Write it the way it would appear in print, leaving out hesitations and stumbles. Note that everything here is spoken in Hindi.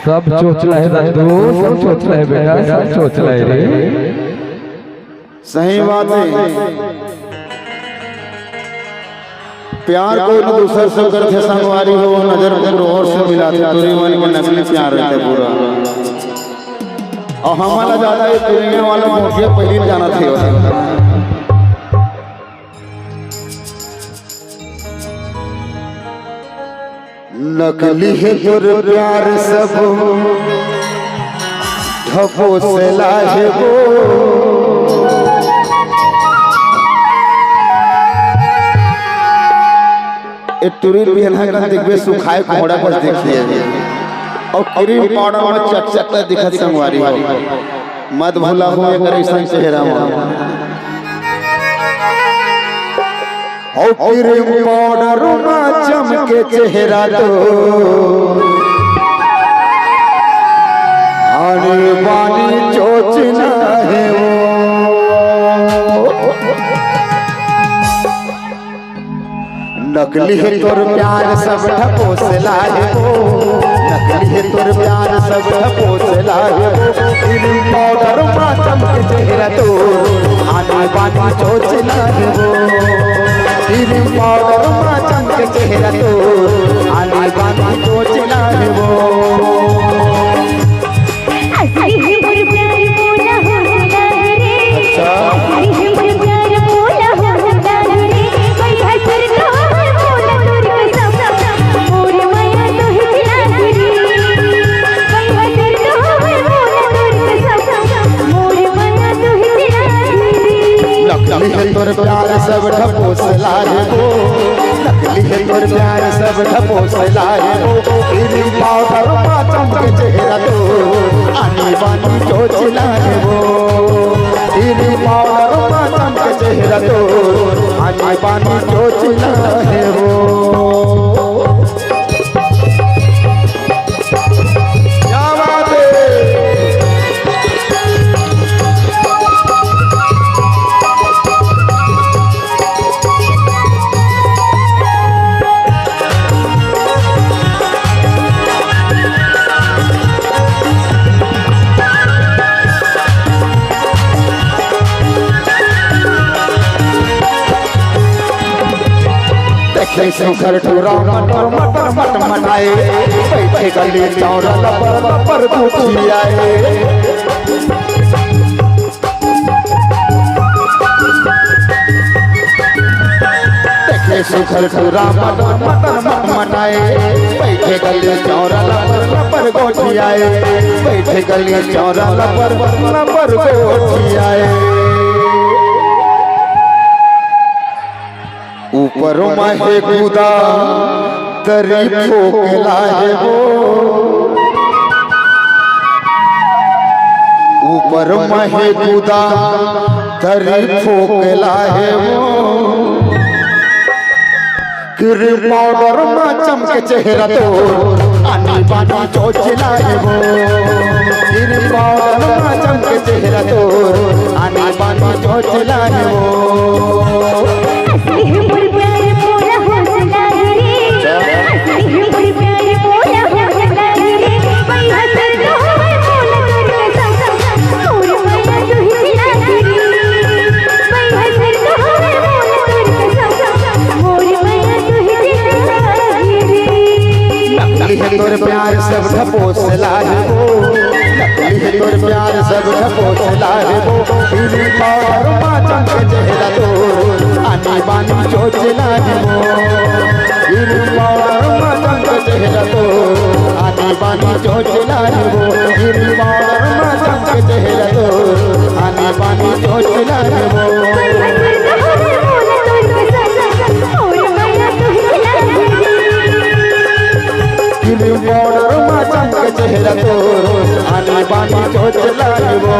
सब चोचला है दादू, सब चोचला है बेटा, सब चोचला है रे। सही बात है। प्यार को न दूसर से करते संगवारी हो, नजर को और से मिलाते, तुरी मन के नकली प्यार रहते पूरा। और हमारा ज्यादा ये दुनिया वाला मोटिया पहले जाना थे। नकली है तोर प्यार सब ढपो से लाजबो, ए तुरीर भी है का देखबे सुखाए कोड़ा पर देखिए और क्रीम पाउडर में चकचक दिखत संगवारी हो। मत भूला हो एकर ऐसा चेहरा और क्रीम पाउडर में चमके चेहरा तो आने वाली चोचना है वो। नकली है तोर प्यार सब ढपो से लाए हो, नकली है तोर प्यार सब ढपो से लाए हो। क्रीम पाउडर में चमके चेहरा तो आने वाली चोचना है वो। क्रीम पाउडर में चमके चेहरा तो आने वाली चोचना है वो। नकली है तोर प्यार सब ढपो से लाए हो, नकली है तोर प्यार सब ढपो से लाए हो। क्रीम पाउडर में चमके चेहरा तो आने वाली चोचला है वो। क्रीम पाउडर में चमके चेहरा तो आने वाली चोचला है वो। घर ठुरा मटर मटर मट मटाए, बैठे गली चौरा लपर लपर दूधी आए। देखे सुखर ठुरा मटर मटर मट मटाए, बैठे गली चौरा लपर लपर गोठी आए। बैठे गली चौरा लपर लपर गोठी आए। ऊपर माहे खुदा तरी ठोकला है वो, ऊपर माहे खुदा तरी ठोकला है वो। क्रीम पाउडर में चमके चेहरा तो आनी बानी चोचला है वो। क्रीम पाउडर में चमके चेहरा तो आनी बानी चोचला है वो। तोर प्यार सब ढपो से लाए हो, नकली है तोर प्यार सब ढपो से लाए हो। क्रीम पाउडर में चमके चेहरा तो आनी बानी चोचला है वो। क्रीम पाउडर में चमके चेहरा तो आनी बानी चोचला है वो। क्रीम पाउडर में चमके चेहरा तो आनी बानी चोचला है वो। क्रीम पाउडर में चमके चेहरा तो आनी बानी चोचला है वो।